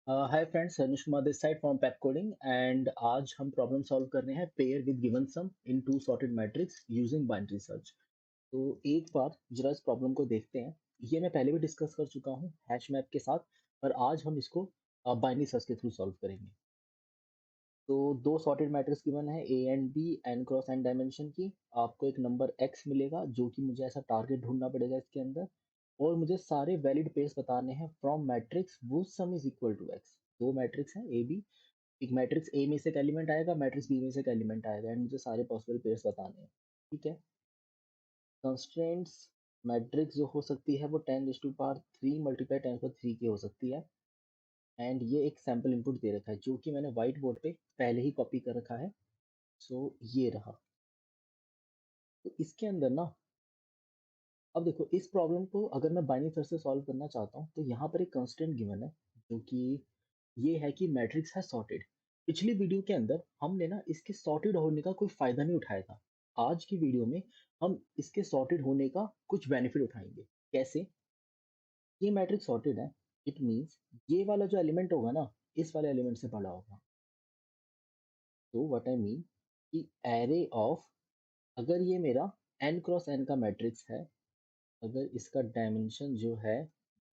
Hi friends, Anuj Kumar this side from Pep coding and आज हम problem solve कर रहे हैं pair with given sum in two sorted matrix using binary search. तो एक बार जरा इस प्रॉब्लम को देखते हैं। ये मैं पहले भी डिस्कस कर चुका हूँ हैश मैप के साथ, पर आज हम इसको बाइनरी सर्च के थ्रू सॉल्व करेंगे। तो दो सॉर्टेड मैट्रिक्स गिवन है, A and B, N cross N dimension की। आपको एक नंबर एक्स मिलेगा जो कि मुझे ऐसा टारगेट ढूंढना पड़ेगा इसके अंदर, और मुझे सारे वैलिड पेयर्स बताने हैं from matrix whose sum is equal to X. दो मैट्रिक्स हैं ए बी, एक मैट्रिक्स ए में से एक एलिमेंट आएगा, मैट्रिक्स बी में से एक एलिमेंट आएगा, एंड मुझे सारे पॉसिबल पेयर्स बताने हैं। ठीक है। कंस्ट्रेंट्स मैट्रिक्स जो हो सकती है वो 10⁻³ मल्टीप्लाई 10⁻³ की हो सकती है। एंड ये एक सैम्पल इनपुट दे रखा है जो कि मैंने व्हाइट बोर्ड पे पहले ही कॉपी कर रखा है। सो ये रहा। तो इसके अंदर ना, अब देखो इस प्रॉब्लम को अगर मैं बाइनरी सर्च से सॉल्व करना चाहता हूँ तो यहाँ पर एक कंस्ट्रेंट गिवन है जो कि ये है कि मैट्रिक्स है सॉर्टेड। पिछली वीडियो के अंदर हमने ना इसके सॉर्टेड होने का कोई फायदा नहीं उठाया था। आज की वीडियो में हम इसके सॉर्टेड होने का कुछ बेनिफिट उठाएंगे। कैसे? ये मैट्रिक्स सॉर्टेड है, इट मींस ये वाला जो एलिमेंट होगा ना, इस वाले एलिमेंट से बड़ा होगा। तो व्हाट आई मीन कि एरे ऑफ, अगर ये मेरा n क्रॉस n का मैट्रिक्स है, अगर इसका डायमेंशन जो है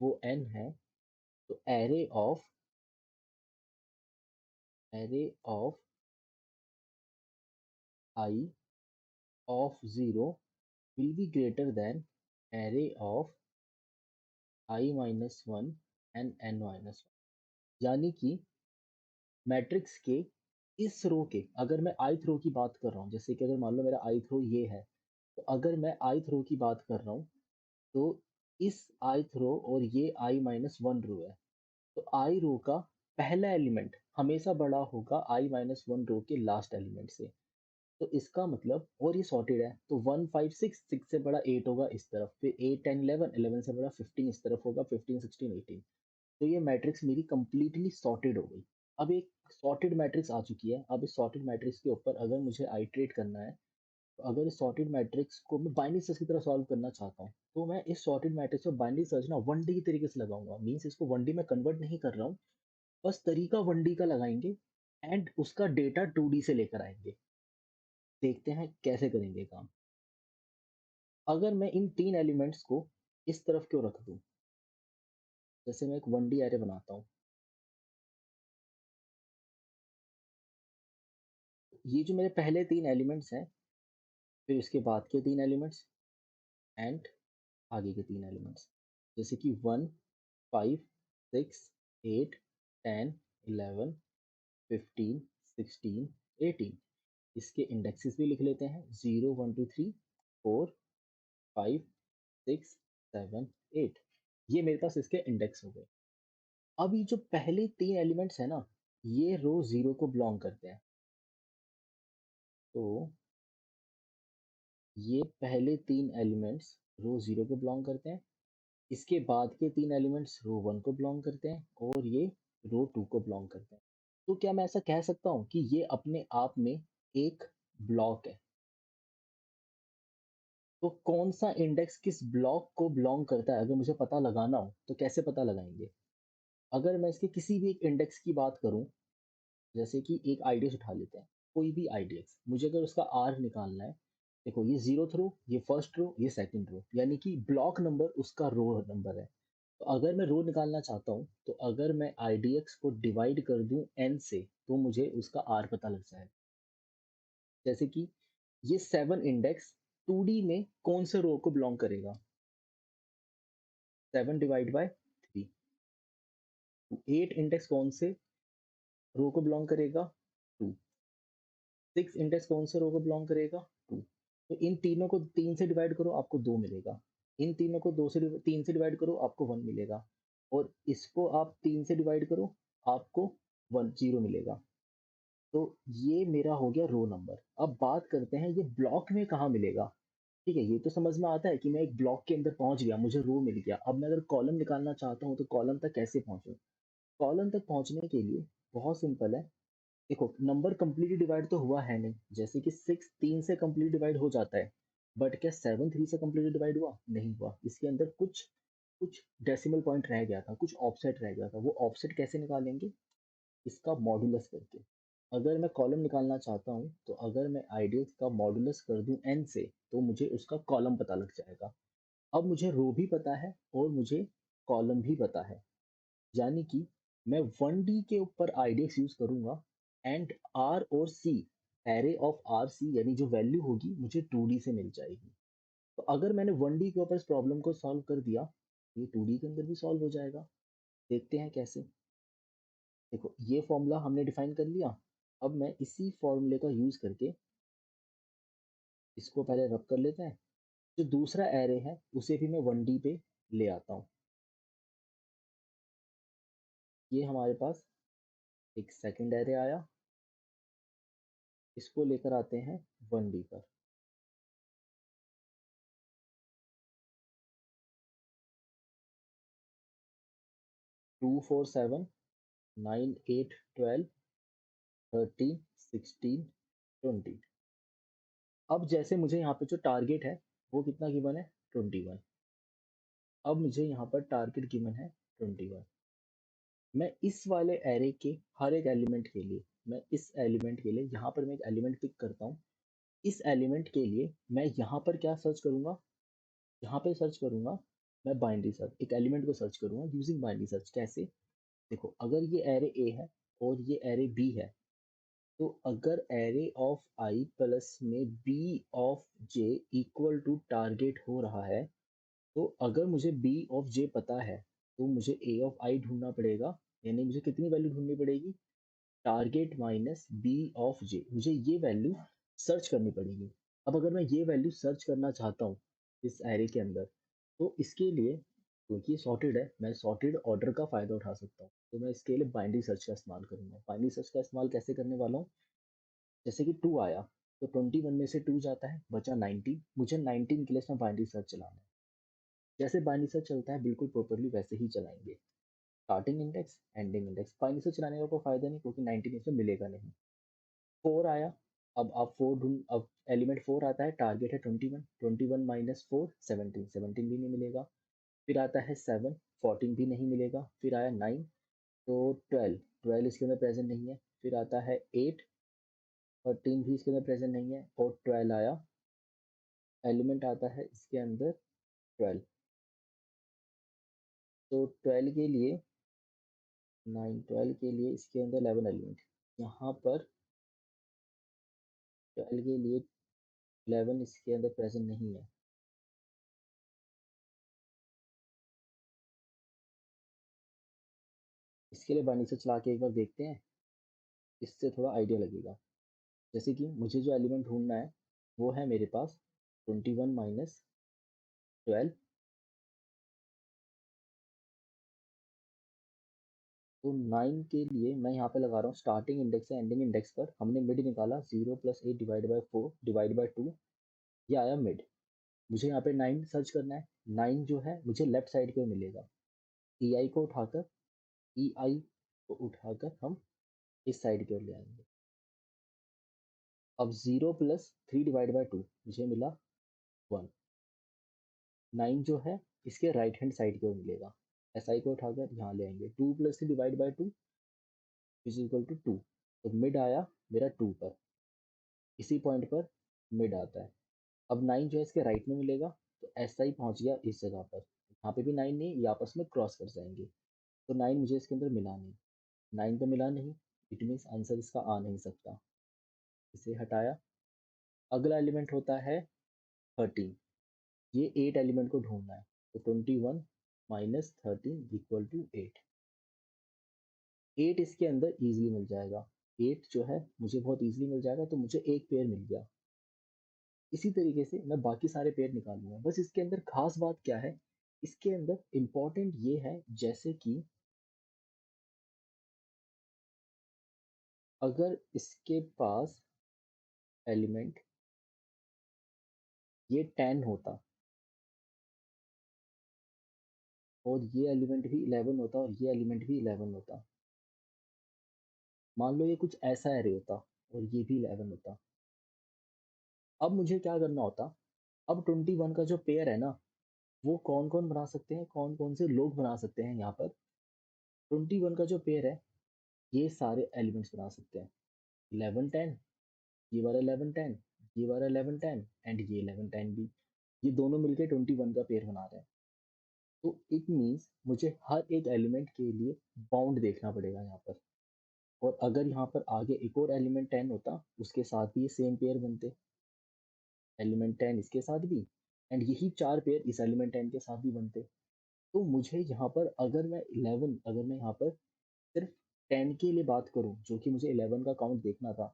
वो n है, तो array of I of 0 will be greater than array of I minus 1 and n minus 1। यानी कि मैट्रिक्स के इस रो के, अगर मैं ith रो की बात कर रहा हूँ, जैसे कि अगर मान लो मेरा ith रो ये है, तो अगर मैं ith रो की बात कर रहा हूँ तो इस ith रो और ये I माइनस 1 रो है, तो I रो का पहला एलिमेंट हमेशा बड़ा होगा I माइनस 1 रो के लास्ट एलिमेंट से। तो इसका मतलब, और ये सॉर्टेड है, तो 1 5 6, 6 से बड़ा 8 होगा इस तरफ, फिर 8 10 11, 11 से बड़ा 15 इस तरफ होगा, 15 16 18। तो ये मैट्रिक्स मेरी कंप्लीटली सॉर्टेड हो गई। अब एक सॉर्टेड मैट्रिक्स आ चुकी है। अब इस सॉर्टेड मैट्रिक्स के ऊपर अगर मुझे आइटरेट करना है, तो अगर इस सॉर्टेड मैट्रिक्स को मैं बाइनरी सर्च की तरह सॉल्व करना चाहता हूँ, तो मैं इस सॉर्टेड मैट्रिक्स को बाइनरी सर्च ना 1D की तरीके से लगाऊंगा। मीन्स इसको 1D में कन्वर्ट नहीं कर रहा हूँ, बस तरीका 1D का लगाएंगे एंड उसका डेटा 2D से लेकर आएंगे। देखते हैं कैसे करेंगे काम। अगर मैं इन तीन एलिमेंट्स को इस तरफ क्यों रख दूं, जैसे मैं एक 1D एरे बनाता हूँ। ये जो मेरे पहले तीन एलिमेंट्स हैं, फिर उसके बाद के तीन एलिमेंट्स एंड आगे के तीन एलिमेंट्स, जैसे कि 1 5 6 8 10 11 15 16 18। इसके इंडेक्सेस भी लिख लेते हैं, 0 1 2 3 4 5 6 7 8। ये मेरे पास इसके इंडेक्स हो गए। अब ये जो पहले तीन एलिमेंट्स है ना, ये रो 0 को बिलोंग करते हैं। तो ये पहले तीन एलिमेंट्स रो 0 को बिलोंग करते हैं, इसके बाद के तीन एलिमेंट्स रो 1 को बिलोंग करते हैं, और ये रो 2 को बिलोंग करते हैं। तो क्या मैं ऐसा कह सकता हूँ कि ये अपने आप में एक ब्लॉक है? तो कौन सा इंडेक्स किस ब्लॉक को बिलोंग करता है अगर मुझे पता लगाना हो तो कैसे पता लगाएंगे? अगर मैं इसके किसी भी एक इंडेक्स की बात करूं, जैसे कि एक आईडीएक्स उठा लेते हैं, कोई भी आईडीएक्स, मुझे अगर उसका आर निकालना है, देखो ये 0th रो, ये फर्स्ट रो, ये सेकंड रो, यानी कि ब्लॉक नंबर उसका रो नंबर है। तो अगर मैं रो निकालना चाहता हूँ, तो अगर मैं आईडीएक्स को डिवाइड कर दूं एन से, तो मुझे उसका आर पता लग जाएगा। जैसे कि ये 7 इंडेक्स 2D में कौन से रो को बिलोंग करेगा? 7 डिवाइड बाय 3। 8 इंडेक्स कौन से रो को बिलोंग करेगा? 2। 6 इंडेक्स कौन से रो को बिलोंग करेगा? 2। तो इन तीनों को 3 से डिवाइड करो, आपको 2 मिलेगा। इन तीनों को 3 से डिवाइड करो, आपको 1 मिलेगा। और इसको आप 3 से डिवाइड करो, आपको 1 0 मिलेगा। तो ये मेरा हो गया रो नंबर। अब बात करते हैं ये ब्लॉक में कहाँ मिलेगा। ठीक है, ये तो समझ में आता है कि मैं एक ब्लॉक के अंदर पहुंच गया, मुझे रो मिल गया। अब मैं अगर कॉलम निकालना चाहता हूँ तो कॉलम तक कैसे पहुंचूं? कॉलम तक पहुंचने के लिए बहुत सिंपल है। देखो नंबर कंप्लीटली डिवाइड तो हुआ है नहीं, जैसे कि 6 3 से कंप्लीट डिवाइड हो जाता है, बट क्या 7 3 से कंप्लीट डिवाइड हुआ? नहीं हुआ। इसके अंदर कुछ कुछ डेसिमल पॉइंट रह गया था, कुछ ऑफसेट रह गया था। वो ऑफसेट कैसे निकालेंगे? इसका मॉडुलस करके। अगर मैं कॉलम निकालना चाहता हूँ तो अगर मैं आइडियल्स का मॉडुलस कर दूं n से तो मुझे उसका कॉलम पता लग जाएगा। अब मुझे रो भी पता है और मुझे कॉलम भी पता है, यानी कि मैं 1D के ऊपर आइडियल्स यूज करूंगा एंड R और C, array of R C यानी जो वैल्यू होगी मुझे 2D से मिल जाएगी। तो अगर मैंने 1D के ऊपर इस प्रॉब्लम को सॉल्व कर दिया, ये 2D के अंदर भी सॉल्व हो जाएगा। देखते हैं कैसे। देखो ये फॉर्मूला हमने डिफाइन कर लिया। अब मैं इसी फॉर्मूले का यूज करके इसको पहले रब कर लेते हैं। जो दूसरा एरे है उसे भी मैं 1D पे ले आता हूँ। ये हमारे पास एक सेकंड एरे आया, इसको लेकर आते हैं 1D पर। 2 4 7 9 8 12 13 16 20। अब जैसे मुझे यहाँ पे जो टारगेट है वो कितना गिवन है? 21। अब मुझे यहाँ पर टारगेट गिवन है 21। मैं इस वाले एरे के हर एक एलिमेंट के लिए, मैं इस एलिमेंट के लिए यहाँ पर मैं एक एलिमेंट पिक करता हूँ। इस एलिमेंट के लिए मैं यहाँ पर क्या सर्च करूँगा? यहाँ पे सर्च करूँगा, मैं बाइनरी सर्च, एक एलिमेंट को सर्च करूँगा यूजिंग बाइनरी सर्च। कैसे? देखो अगर ये एरे ए है और ये एरे बी है, तो अगर एरे ऑफ आई प्लस में B of J equal to target हो रहा है, तो अगर मुझे बी ऑफ जे पता है तो मुझे ए ऑफ आई ढूंढना पड़ेगा। यानी मुझे कितनी वैल्यू ढूंढनी पड़ेगी? टारगेट माइनस बी ऑफ जे, मुझे ये वैल्यू सर्च करनी पड़ेगी। अब अगर मैं ये वैल्यू सर्च करना चाहता हूँ इस एरे के अंदर, तो इसके लिए क्योंकि सॉर्टेड है, मैं सॉर्टेड ऑर्डर का फायदा उठा सकता हूँ। तो मैं इसके लिए बाइनरी सर्च का इस्तेमाल करूंगा। बाइनरी सर्च का इस्तेमाल कैसे करने वाला हूँ? जैसे कि 2 आया तो 21 में से 2 जाता है, बचा 19। मुझे 19 के लिए इसमें बाइनरी सर्च चलाना है। जैसे बाइनरी सर्च चलता है बिल्कुल प्रॉपरली वैसे ही चलाएंगे। Starting index, ending index. Binary search चलाने का कोई फायदा नहीं क्योंकि 19 इसमें मिलेगा नहीं। 4 आया, अब आप 4 ढूंढ, अब एलिमेंट 4 आता है, टारगेट है 21। 21 माइनस 4 17, 17 भी नहीं मिलेगा। फिर आता है 7, 14 भी नहीं मिलेगा। फिर आया 9, तो 12, 12 इसके अंदर प्रेजेंट नहीं है। फिर आता है 8, 13 भी इसके अंदर प्रेजेंट नहीं है। और 12 आया, एलिमेंट आता है इसके अंदर 12। तो 12 के लिए 9, 12 के लिए इसके अंदर 11 एलिमेंट। यहाँ पर 12 के लिए 11 इसके अंदर प्रेजेंट नहीं है। इसके लिए बाइनरी सर्च चला के एक बार देखते हैं, इससे थोड़ा आइडिया लगेगा। जैसे कि मुझे जो एलिमेंट ढूंढना है वो है मेरे पास 21 माइनस 12। तो 9 के लिए मैं यहाँ पे लगा रहा हूँ स्टार्टिंग इंडेक्स से एंडिंग इंडेक्स पर हमने मिड निकाला, 0 plus 8 divide by 4 divide by 2, ये आया मिड। मुझे यहाँ पे 9 सर्च करना है। 9 जो है मुझे लेफ्ट साइड पे मिलेगा। ई आई को उठाकर, ई आई को उठाकर हम इस साइड की ओर ले आएंगे। अब 0 प्लस 3 डिवाइड बाई 2 मुझे मिला 1। 9 जो है इसके राइट हैंड साइड की ओर मिलेगा। एस आई को उठाकर यहाँ ले आएंगे। 2 plus 3 divide by 2 is equal to 2। तो मिड आया मेरा 2 पर, इसी पॉइंट पर मिड आता है। अब 9 जो है इसके राइट में मिलेगा, तो एस आई पहुंच गया इस जगह पर। यहाँ पे भी 9 नहीं, ये आपस में क्रॉस कर जाएंगे। तो 9 मुझे इसके अंदर मिला नहीं। 9 तो मिला नहीं, इट मीन्स आंसर इसका आ नहीं सकता। इसे हटाया। अगला एलिमेंट होता है 13। ये 8 एलिमेंट को ढूंढना है। तो 21 माइनस 13 इक्वल टू 8। 8 इसके अंदर इजीली मिल जाएगा। 8 जो है मुझे बहुत इजीली मिल जाएगा, तो मुझे एक पेयर मिल गया। इसी तरीके से मैं बाकी सारे पेयर निकालूंगा। बस इसके अंदर खास बात क्या है, इसके अंदर इम्पोर्टेंट ये है जैसे कि अगर इसके पास एलिमेंट ये 10 होता और ये एलिमेंट भी 11 होता और ये एलिमेंट भी 11 होता, मान लो ये कुछ ऐसा एरे होता और ये भी 11 होता, अब मुझे क्या करना होता? अब 21 का जो पेयर है ना, वो कौन-कौन बना सकते हैं, कौन-कौन से लोग बना सकते हैं यहाँ पर 21 का जो पेयर है, ये सारे एलिमेंट्स बना सकते हैं। 11-10, ये वाला 11-10, ये वाला 11-10 एंड ये 11-10 भी। ये दोनों मिलके 21 का पेयर बना रहे हैं। तो इट मीन्स मुझे हर एक एलिमेंट के लिए बाउंड देखना पड़ेगा यहाँ पर। और अगर यहाँ पर आगे एक और एलिमेंट 10 होता, उसके साथ भी ये सेम पेयर बनते। एलिमेंट 10 इसके साथ भी एंड यही 4 पेयर इस एलिमेंट 10 के साथ भी बनते। तो मुझे यहाँ पर अगर मैं यहाँ पर सिर्फ 10 के लिए बात करूँ, जो कि मुझे 11 का काउंट देखना था,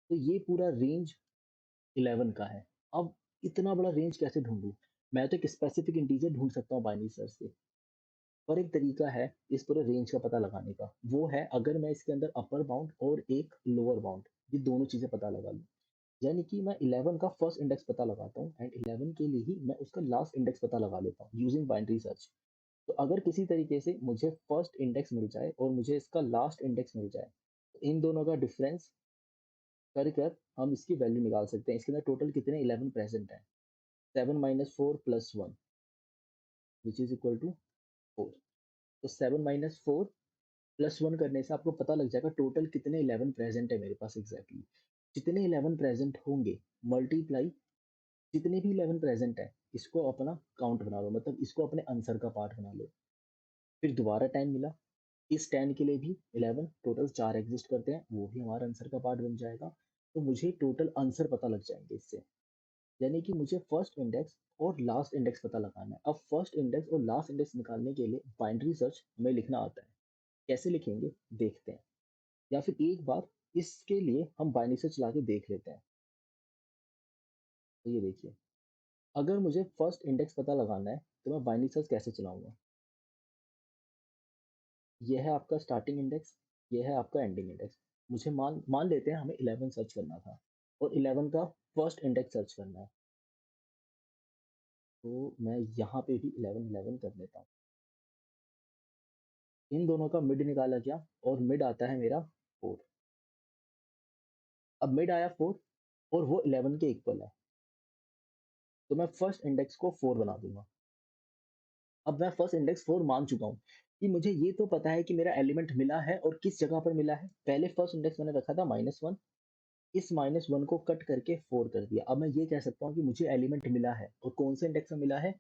तो ये पूरा रेंज 11 का है। अब इतना बड़ा रेंज कैसे ढूँढूँ? मैं तो एक स्पेसिफिक इंटीजर ढूँढ सकता हूँ बाइनरी सर्च से। पर एक तरीका है इस पूरे रेंज का पता लगाने का। वो है अगर मैं इसके अंदर अपर बाउंड और एक लोअर बाउंड, ये दोनों चीज़ें पता लगा लूँ। यानी कि मैं 11 का फर्स्ट इंडेक्स पता लगाता हूँ एंड 11 के लिए ही मैं उसका लास्ट इंडेक्स पता लगा लेता हूँ यूजिंग बाइनरी सर्च। तो अगर किसी तरीके से मुझे फर्स्ट इंडेक्स मिल जाए और मुझे इसका लास्ट इंडेक्स मिल जाए, तो इन दोनों का डिफरेंस कर कर हम इसकी वैल्यू निकाल सकते हैं। इसके अंदर टोटल कितने 11 प्रेजेंट हैं। 7 minus 4 plus 1 which is equal to 4। तो 7 माइनस 4 प्लस 1 करने से आपको पता लग जाएगा टोटल कितने 11 प्रेजेंट है मेरे पास एग्जैक्टली जितने 11 प्रेजेंट होंगे मल्टीप्लाई जितने भी 11 प्रेजेंट है इसको अपना काउंट बना लो, मतलब इसको अपने आंसर का पार्ट बना लो। फिर दोबारा 10 मिला, इस 10 के लिए भी 11 टोटल 4 एग्जिस्ट करते हैं, वो भी हमारा आंसर का पार्ट बन जाएगा। तो मुझे टोटल आंसर पता लग जाएंगे इससे। यानी कि मुझे फर्स्ट इंडेक्स और लास्ट इंडेक्स पता लगाना है। अब फर्स्ट इंडेक्स और लास्ट इंडेक्स निकालने के लिए बाइनरी सर्च हमें लिखना आता है। कैसे लिखेंगे देखते हैं, या फिर एक बार इसके लिए हम बाइनरी सर्च चला के देख लेते हैं। तो ये देखिए, अगर मुझे फर्स्ट इंडेक्स पता लगाना है तो मैं बाइनरी सर्च कैसे चलाऊंगा। ये है आपका स्टार्टिंग इंडेक्स, ये है आपका एंडिंग इंडेक्स। मुझे मान मान लेते हैं हमें 11 सर्च करना था और 11 का फर्स्ट इंडेक्स सर्च करना है। तो मैं यहाँ पे भी 11 11 कर लेता हूँ। इन दोनों का मिड निकाला गया और मिड आता है मेरा 4। अब मिड आया 4 और वो 11 के इक्वल है, तो मैं फर्स्ट इंडेक्स को 4 बना दूंगा। अब मैं फर्स्ट इंडेक्स 4 मान चुका हूँ कि मुझे ये तो पता है कि मेरा एलिमेंट मिला है और किस जगह पर मिला है। पहले फर्स्ट इंडेक्स मैंने रखा था -1, इस -1 को कट करके 4 कर दिया। अब मैं ये कह सकता हूँ कि मुझे एलिमेंट मिला है और कौन से इंडेक्स में मिला है,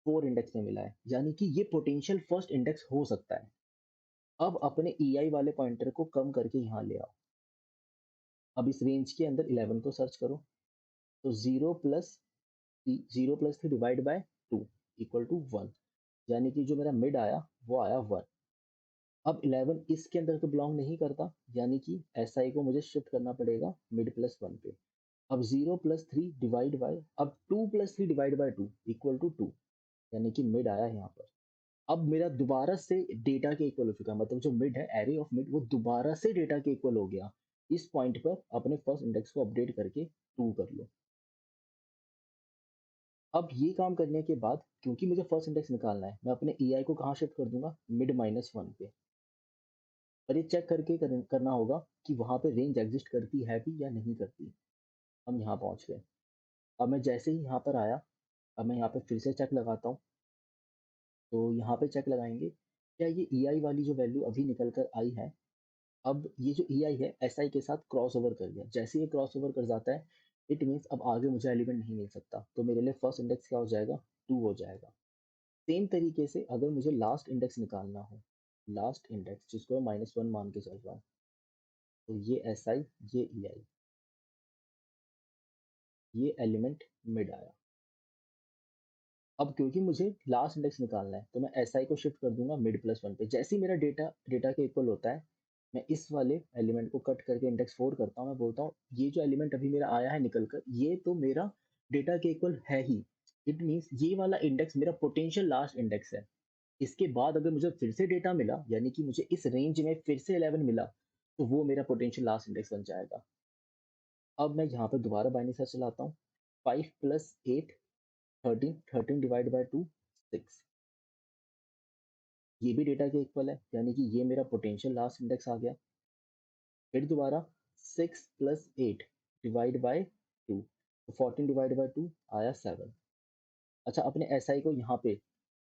4 इंडेक्स में मिला है, यानी कि ये पोटेंशियल फर्स्ट इंडेक्स हो सकता है। अब अपने EI वाले पॉइंटर को कम करके यहाँ ले आओ। अब इस रेंज के अंदर 11 को सर्च करो। तो 0 plus 3 divide by 2 equal to 1, यानी कि जो मेरा मिड आया वो आया 1। अब 11 इसके अंदर तो बिलोंग नहीं करता, यानी कि SI को मुझे शिफ्ट करना पड़ेगा मिड प्लस 1 पे। अब 0 प्लस 3 डिवाइड बाय, अब 2 plus 3 divide by 2 equal to 2, यानी कि मिड आया यहाँ पर। अब मेरा दोबारा से डेटा के इक्वल हो चुका है, मतलब जो मिड है एरे ऑफ मिड वो दोबारा से डेटा के इक्वल हो गया। इस पॉइंट पर अपने फर्स्ट इंडेक्स को अपडेट करके 2 कर लो। अब ये काम करने के बाद क्योंकि मुझे फर्स्ट इंडेक्स निकालना है, मैं अपने EI को कहाँ शिफ्ट कर दूंगा, मिड -1 पे। और ये चेक करके करना होगा कि वहाँ पे रेंज एग्जिस्ट करती है भी या नहीं करती। हम यहाँ पहुँच गए। अब मैं जैसे ही यहाँ पर आया, अब मैं यहाँ पे फिर से चेक लगाता हूँ। तो यहाँ पे चेक लगाएंगे क्या ये EI वाली जो वैल्यू अभी निकल कर आई है, अब ये जो EI है SI के साथ क्रॉस ओवर कर गया। जैसे ये क्रॉस ओवर कर जाता है, इट मीन्स अब आगे मुझे एलिमेंट नहीं मिल सकता, तो मेरे लिए फर्स्ट इंडेक्स क्या हो जाएगा, 2 हो जाएगा। सेम तरीके से अगर मुझे लास्ट इंडेक्स निकालना हो, लास्ट इंडेक्स जिसको मैं -1 मान के चल रहा हूँ, तो ये SI, ये EI, ये एलिमेंट मिड आया। अब क्योंकि मुझे लास्ट इंडेक्स निकालना है, तो मैं SI को शिफ्ट कर दूंगा मिड प्लस 1 पे। जैसे ही मेरा डेटा डेटा के इक्वल होता है, मैं इस वाले एलिमेंट को कट करके इंडेक्स 4 करता हूँ। मैं बोलता हूँ ये जो एलिमेंट अभी मेरा आया है निकल कर, ये तो मेरा डेटा के इक्वल है ही। इट मीन्स ये वाला इंडेक्स मेरा पोटेंशियल लास्ट इंडेक्स है। इसके बाद अगर मुझे फिर से डेटा मिला, यानी कि मुझे इस रेंज में फिर से 11 मिला, तो वो मेरा पोटेंशियल लास्ट इंडेक्स बन जाएगा। अब मैं यहाँ पे दोबारा बाइनरी सर्च चलाता हूँ। 5 प्लस 8 13, 13 डिवाइड बाय 2 6, ये भी डेटा के इक्वल है, यानी कि ये मेरा पोटेंशियल लास्ट इंडेक्स आ गया। फिर दोबारा 6 प्लस 8 डिवाइड बाय 2, तो 14 डिवाइड बाय 2 आया 7। अच्छा, अपने SI को यहाँ पे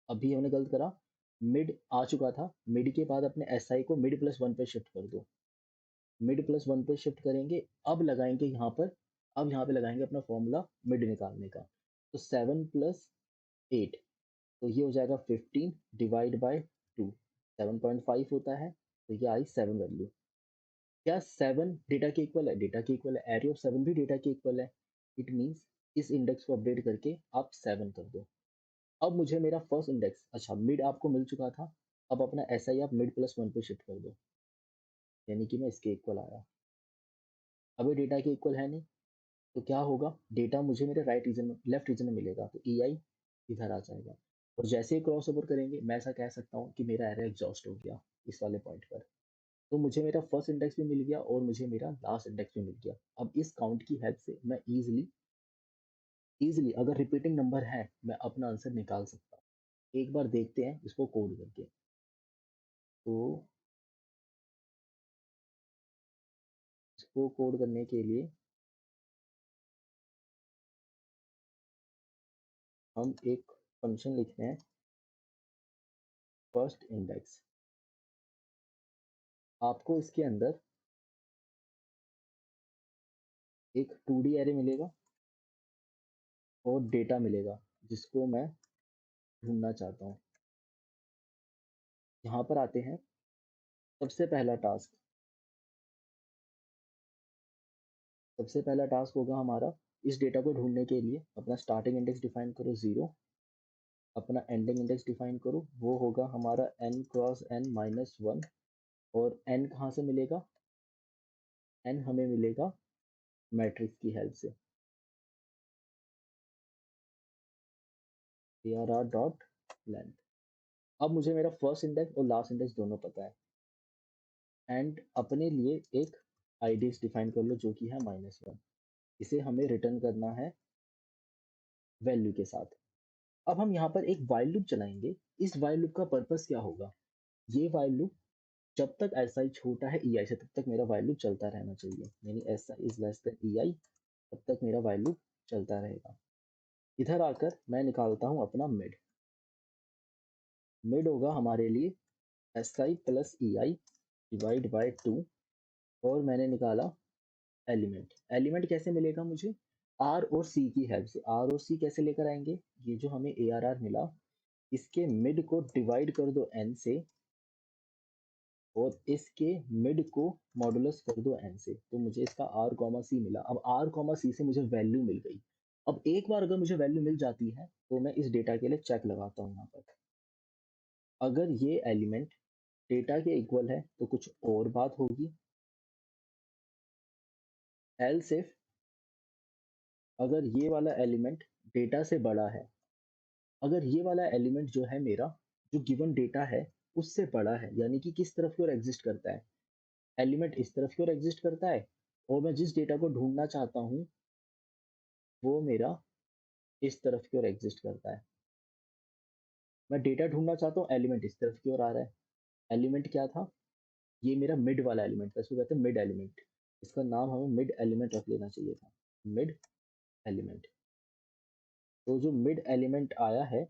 अभी हमने गलत करा, मिड आ चुका था, मिड के बाद अपने एस आई को मिड प्लस वन पे शिफ्ट कर दो, मिड प्लस वन पे शिफ्ट करेंगे, अब लगाएंगे यहाँ पर, अब यहाँ पे लगाएंगे अपना फॉर्मूला मिड निकालने का। तो 7 + 8, तो ये हो जाएगा 15 डिवाइड बाय 2, 7.5 होता है, तो ये आई 7 वैल्यू। क्या 7 डेटा के इक्वल है? डेटा के इक्वल है, एरे ऑफ 7 भी डेटा के इक्वल है। इट मीन्स इस इंडेक्स को अपडेट करके आप 7 कर दो। अब मुझे मेरा फर्स्ट इंडेक्स, अच्छा मिड आपको मिल चुका था, अब अपना एस आई आप मिड प्लस वन पे शिफ्ट कर दो, यानी कि मैं इसके इक्वल आया। अभी डेटा के इक्वल है नहीं, तो क्या होगा, डेटा मुझे मेरे राइट रीजन में, लेफ्ट रीजन में मिलेगा, तो ई आई इधर आ जाएगा। और जैसे ही क्रॉस ओवर करेंगे, मैं ऐसा कह सकता हूँ कि मेरा एरे एग्जॉस्ट हो गया इस वाले पॉइंट पर। तो मुझे मेरा फर्स्ट इंडेक्स भी मिल गया और मुझे मेरा लास्ट इंडेक्स भी मिल गया। अब इस काउंट की हेल्प से मैं इजीली अगर रिपीटिंग नंबर है, मैं अपना आंसर निकाल सकता हूँ। एक बार देखते हैं इसको कोड करके। तो इसको कोड करने के लिए हम एक फंक्शन लिखते हैं, फर्स्ट इंडेक्स। आपको इसके अंदर एक 2D एरे मिलेगा और डेटा मिलेगा, जिसको मैं ढूंढना चाहता हूँ। यहाँ पर आते हैं, सबसे पहला टास्क, सबसे पहला टास्क होगा हमारा, इस डेटा को ढूंढने के लिए अपना स्टार्टिंग इंडेक्स डिफाइन करो 0, अपना एंडिंग इंडेक्स डिफाइन करो, वो होगा हमारा n cross n minus one. और n कहाँ से मिलेगा? n हमें मिलेगा मैट्रिक्स की हेल्प से, arr डॉट लेंथ। अब मुझे मेरा फर्स्ट इंडेक्स और लास्ट इंडेक्स दोनों पता है, एंड अपने लिए एक आईडीएक्स डिफाइन कर लो जो कि है -1। इसे हमें रिटर्न करना है वैल्यू के साथ। अब हम यहाँ पर एक वाइल लूप चलाएंगे। इस वाइल लूप का पर्पस क्या होगा? ये वाइल लूप जब तक एस आई छोटा है ई आई से, तब तक मेरा वाइल लूप चलता रहना चाहिए, यानी S I is less than E I, तब तक मेरा वाइल लूप चलता रहेगा। इधर आकर मैं निकालता हूँ अपना मिड। मिड होगा हमारे लिए S I plus E I divide by 2, और मैंने निकाला एलिमेंट। एलिमेंट कैसे मिलेगा मुझे? आर और सी की हेल्प से। आर और सी कैसे लेकर आएंगे? ये जो हमें ए आर आर मिला, इसके मिड को डिवाइड कर दो एन से, और इसके मिड को मॉडुलस कर दो एन से, तो मुझे इसका आर कॉमा सी मिला। अब आर कॉमा सी से मुझे वैल्यू मिल गई। अब एक बार अगर मुझे वैल्यू मिल जाती है, तो मैं इस डेटा के लिए चेक लगाता हूँ यहाँ पर। अगर ये एलिमेंट डेटा के इक्वल है तो कुछ और बात होगी, एल्स इफ अगर ये वाला एलिमेंट डेटा से बड़ा है, अगर ये वाला एलिमेंट जो है मेरा, जो गिवन डेटा है उससे बड़ा है, यानी कि किस तरफ की ओर एग्जिस्ट करता है, एलिमेंट इस तरफ की ओर एग्जिस्ट करता है, और मैं जिस डेटा को ढूंढना चाहता हूँ वो मेरा इस तरफ की ओर एग्जिस्ट करता है। मैं डेटा ढूंढना चाहता हूँ, एलिमेंट इस तरफ की ओर आ रहा है। एलिमेंट क्या था? ये मेरा मिड वाला एलिमेंट था, इसको कहते हैं मिड एलिमेंट। इसका नाम हमें मिड एलिमेंट रख लेना चाहिए था, मिड एलिमेंट। तो जो मिड एलिमेंट आया है,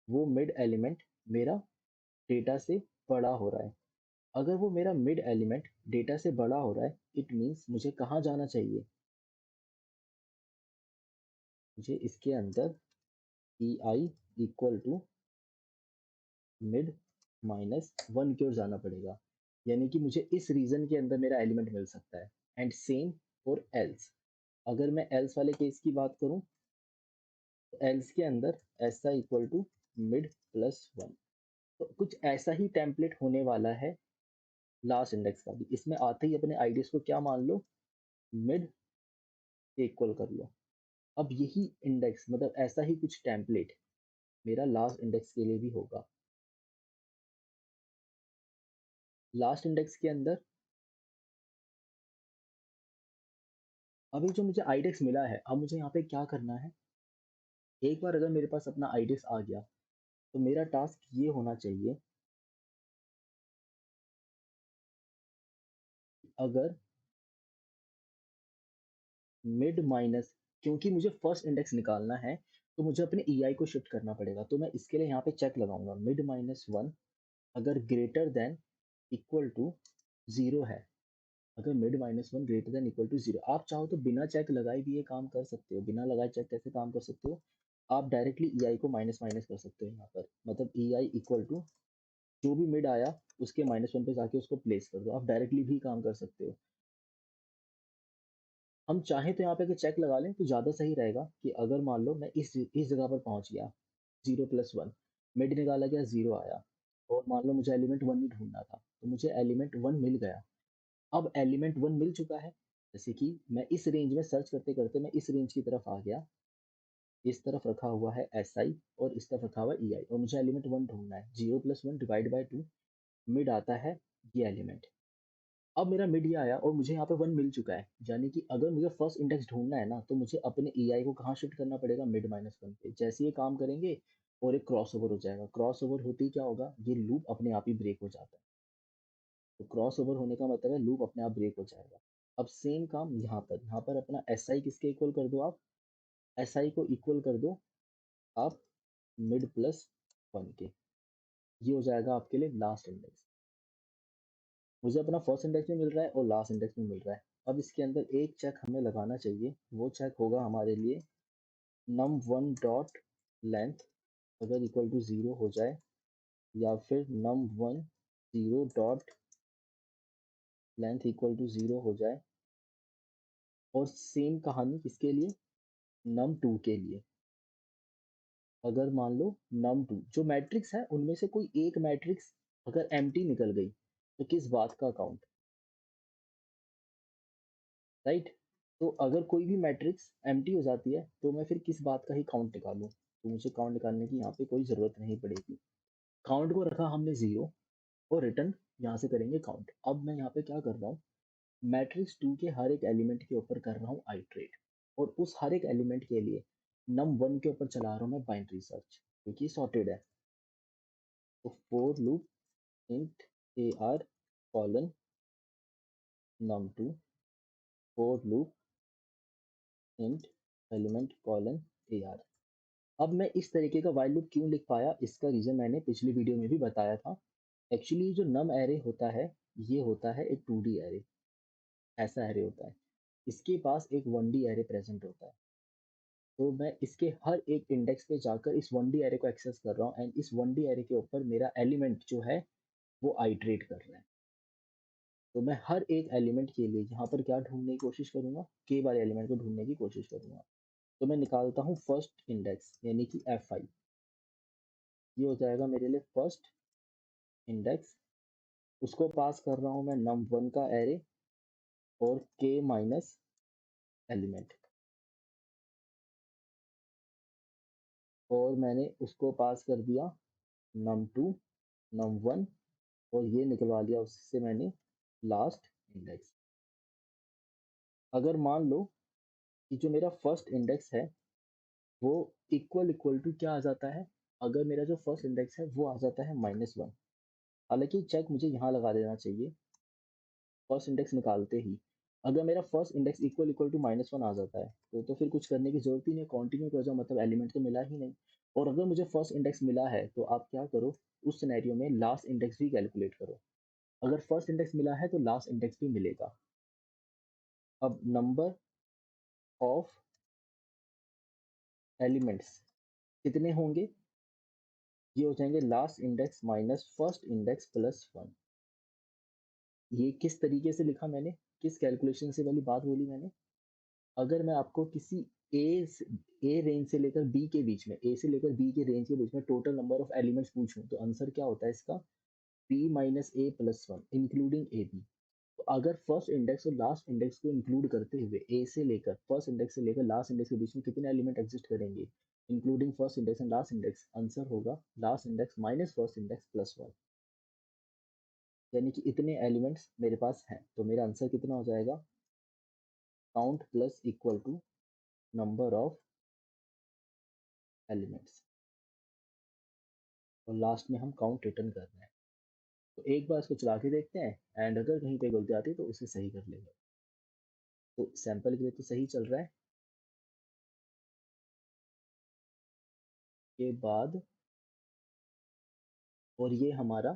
वो मिड एलिमेंट मेरा डेटा से बड़ा हो रहा है। अगर वो मेरा मिड एलिमेंट डेटा से बड़ा हो रहा है, इट मीन्स मुझे कहाँ जाना चाहिए? मुझे इसके अंदर E I equal to mid minus one की ओर जाना पड़ेगा, यानी कि मुझे इस रीजन के अंदर मेरा एलिमेंट मिल सकता है। And same for else. अगर मैं एल्स वाले केस की बात करूं, तो एल्स के अंदर S I equal to mid plus one. तो कुछ ऐसा ही टेम्पलेट होने वाला है लास्ट इंडेक्स का भी। इसमें आते ही अपने आईडीएस को क्या मान लो, मिड के इक्वल कर लो। अब यही इंडेक्स, मतलब ऐसा ही कुछ टेम्पलेट मेरा लास्ट इंडेक्स के लिए भी होगा। लास्ट इंडेक्स के अंदर अभी जो मुझे आईडेक्स मिला है, अब मुझे यहाँ पे क्या करना है? एक बार अगर मेरे पास अपना आईडेक्स आ गया, तो मेरा टास्क ये होना चाहिए, अगर मिड माइनस क्योंकि मुझे फर्स्ट इंडेक्स निकालना है तो मुझे अपने EI को शिफ्ट करना पड़ेगा। तो मैं इसके लिए यहाँ पे चेक लगाऊंगा, मिड माइनस वन अगर greater than equal to zero है, अगर mid minus one greater than equal to zero, आप चाहो तो बिना चेक लगाए भी ये काम कर सकते हो। बिना लगाए चेक कैसे काम कर सकते हो, आप डायरेक्टली EI को माइनस माइनस कर सकते हो यहाँ पर, मतलब EI इक्वल टू जो भी मिड आया उसके माइनस वन पे जाके उसको प्लेस कर दो, आप डायरेक्टली भी काम कर सकते हो। हम चाहें तो यहाँ पे अगर चेक लगा लें तो ज़्यादा सही रहेगा कि अगर मान लो मैं इस जगह पर पहुंच गया, जीरो प्लस वन, मिड निकाला गया, जीरो आया, और मान लो मुझे एलिमेंट वन ही ढूंढना था, तो मुझे एलिमेंट वन मिल गया। अब एलिमेंट वन मिल चुका है, जैसे कि मैं इस रेंज में सर्च करते करते मैं इस रेंज की तरफ आ गया, इस तरफ रखा हुआ है SI और इस तरफ रखा हुआ है EI, और मुझे एलिमेंट वन ढूंढना है। Zero plus one divide by two, mid आता है ये एलिमेंट। अब मेरा मिड ये आया और मुझे यहाँ पे वन मिल चुका है, यानी कि अगर मुझे फर्स्ट इंडेक्स ढूंढना है ना, तो मुझे अपने EI को कहाँ शिफ्ट करना पड़ेगा, मिड माइनस वन पे। जैसे ये काम करेंगे और एक क्रॉस ओवर हो जाएगा, क्रॉस ओवर होते ही क्या होगा, ये लूप अपने आप ही ब्रेक हो जाता है। तो क्रॉस ओवर होने का मतलब है लूप अपने आप ब्रेक हो जाएगा। अब सेम काम यहाँ पर अपना SI किसके इक्वल कर दो, आप SI को इक्वल कर दो आप मिड प्लस वन के, ये हो जाएगा आपके लिए लास्ट इंडेक्स। मुझे अपना फर्स्ट इंडेक्स भी मिल रहा है और लास्ट इंडेक्स भी मिल रहा है। अब इसके अंदर एक चेक हमें लगाना चाहिए, वो चेक होगा हमारे लिए नम वन डॉट लेंथ अगर इक्वल टू जीरो हो जाए, या फिर num one zero dot length equal to zero हो जाए, और सेम कहानी किसके लिए, नम टू के लिए। अगर मान लो नम टू जो मैट्रिक्स है उनमें से कोई एक मैट्रिक्स अगर एम्प्टी निकल गई, तो किस बात का काउंट, राइट। तो अगर कोई भी मैट्रिक्स एम्प्टी हो जाती है तो मैं फिर किस बात का ही काउंट निकालूं, तो मुझे काउंट निकालने की यहाँ पे कोई ज़रूरत नहीं पड़ेगी। काउंट को रखा हमने जीरो, और रिटर्न यहाँ से करेंगे काउंट। अब मैं यहाँ पे क्या कर रहा हूँ, मैट्रिक्स टू के हर एक एलिमेंट के ऊपर कर रहा हूँ आइट्रेट, और उस हर एक एलिमेंट के लिए नम वन के ऊपर चला रहा हूँ मैं बाइनरी सर्च, क्योंकि सॉर्टेड है। तो for loop int AR colon num two, for loop int element colon AR। अब मैं इस तरीके का while लूप क्यों लिख पाया, इसका रीजन मैंने पिछली वीडियो में भी बताया था। एक्चुअली जो नम एरे होता है, ये होता है एक 2D एरे, ऐसा एरे होता है। इसके पास एक 1D एरे प्रेजेंट होता है। तो मैं इसके हर एक इंडेक्स पे जाकर इस 1D एरे को एक्सेस कर रहा हूँ, एंड इस 1D एरे के ऊपर मेरा एलिमेंट जो है वो आइट्रेट कर रहा है। तो मैं हर एक एलिमेंट के लिए यहाँ पर क्या ढूंढने की कोशिश करूंगा, के वाले एलिमेंट को ढूंढने की कोशिश करूंगा। तो मैं निकालता हूँ फर्स्ट इंडेक्स यानी कि Fi, ये हो जाएगा मेरे लिए फर्स्ट इंडेक्स। उसको पास कर रहा हूँ मैं नम वन का एरे और के माइनस एलिमेंट, और मैंने उसको पास कर दिया नम टू, नम वन, और ये निकलवा लिया उससे मैंने लास्ट इंडेक्स। अगर मान लो कि जो मेरा फर्स्ट इंडेक्स है वो इक्वल इक्वल टू क्या आ जाता है, अगर मेरा जो फर्स्ट इंडेक्स है वो आ जाता है माइनस वन, हालांकि चेक मुझे यहाँ लगा देना चाहिए फर्स्ट इंडेक्स निकालते ही। अगर मेरा first index equal equal to minus one आ जाता है तो फिर कुछ करने की जरूरत ही नहीं, कंटिन्यू कर जाओ, मतलब एलिमेंट तो मिला ही नहीं। और अगर मुझे फर्स्ट इंडेक्स मिला है तो आप क्या करो, उस सिनेरियो में लास्ट इंडेक्स भी कैलकुलेट करो। अगर फर्स्ट इंडेक्स मिला है तो लास्ट इंडेक्स भी मिलेगा। अब नंबर ऑफ एलिमेंट्स कितने होंगे, ये हो जाएंगे last index minus first index plus one. ये किस तरीके से लिखा मैंने, किस कैलकुलेशन से वाली बात बोली मैंने, अगर मैं आपको किसी ए रेंज से लेकर बी के बीच में, ए से लेकर बी के रेंज के बीच में टोटल नंबर ऑफ एलिमेंट्स पूछूं, तो आंसर क्या होता है इसका, B minus A plus one including A B. तो अगर फर्स्ट इंडेक्स और लास्ट इंडेक्स को इंक्लूड करते हुए ए से लेकर फर्स्ट इंडेक्स से लेकर लास्ट इंडेक्स के बीच में कितने एलिमेंट एग्जिस्ट करेंगे, including first index and last index, answer होगा last index minus first index plus one, यानी कि इतने एलिमेंट्स मेरे पास हैं। तो मेरा आंसर कितना हो जाएगा, count plus equal to number of elements, और लास्ट में हम काउंट रिटर्न कर रहे हैं। तो एक बार इसको चला के देखते हैं, एंड अगर कहीं पे गलती आती है तो उसे सही कर लेंगे। तो सैंपल के लिए तो सही चल रहा है, के बाद और ये हमारा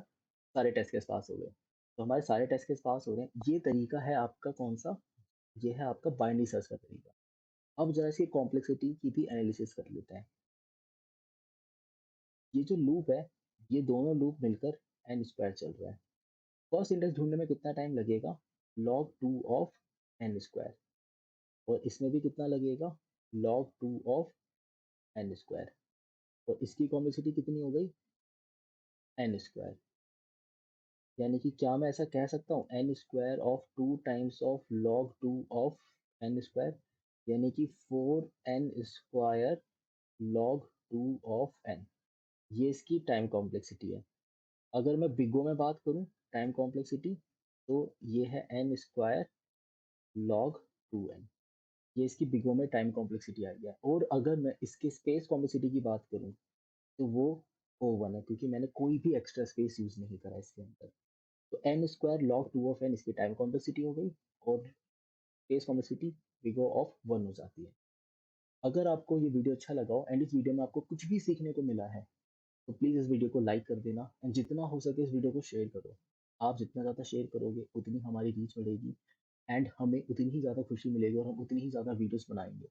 सारे टेस्ट केस पास हो गए। तो हमारे सारे टेस्ट केस पास हो रहे हैं। ये तरीका है आपका कौन-सा? ये है आपका बाइनरी सर्च का तरीका। अब ज़रा इसकी कॉम्प्लेक्सिटी की भी एनालिसिस कर लेते हैं। ये जो लूप है, ये दोनों लूप मिलकर n स्क्वायर चल रहा है। फर्स्ट इंडेक्स ढूँढने में कितना टाइम लगेगा? log 2 ऑफ n स्क्वायर और इसमें भी कितना लगेगा? log 2 ऑफ n स्क्वायर और इसकी कॉम्प्लेक्सिटी कितनी हो गई? n square. यानी कि क्या मैं ऐसा कह सकता हूँ n square of 2 times of log 2 of n square यानी कि 4n square log 2 of n। ये इसकी टाइम कॉम्प्लेक्सिटी है। अगर मैं बिगो में बात करूँ टाइम कॉम्प्लेक्सिटी तो ये है n स्क्वायर log 2n। ये इसकी बिगो में टाइम कॉम्प्लेक्सिटी आ गया। और अगर मैं इसके स्पेस कॉम्प्लेक्सिटी की बात करूँ तो वो O1 है क्योंकि मैंने कोई भी एक्स्ट्रा स्पेस यूज़ नहीं करा इसके अंदर। तो n square log 2 of n इसकी टाइम कॉम्प्लेक्सिटी हो गई और स्पेस कॉम्प्लेक्सिटी बिगो ऑफ 1 हो जाती है। अगर आपको ये वीडियो अच्छा लगा हो एंड इस वीडियो में आपको कुछ भी सीखने को मिला है तो प्लीज़ इस वीडियो को लाइक कर देना एंड जितना हो सके इस वीडियो को शेयर करो। आप जितना ज़्यादा शेयर करोगे उतनी हमारी रीच बढ़ेगी एंड हमें उतनी ही ज़्यादा खुशी मिलेगी और हम उतनी ही ज़्यादा वीडियोस बनाएंगे।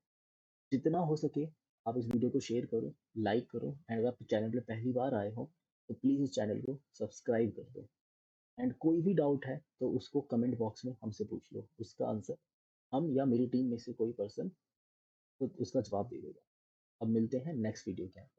जितना हो सके आप इस वीडियो को शेयर करो, लाइक करो एंड अगर आप चैनल पे पहली बार आए हो तो प्लीज़ इस चैनल को सब्सक्राइब कर दो। एंड कोई भी डाउट है तो उसको कमेंट बॉक्स में हमसे पूछ लो, उसका आंसर हम या मेरी टीम में से कोई पर्सन तो उसका जवाब दे देगा। अब मिलते हैं नेक्स्ट वीडियो के अंदर।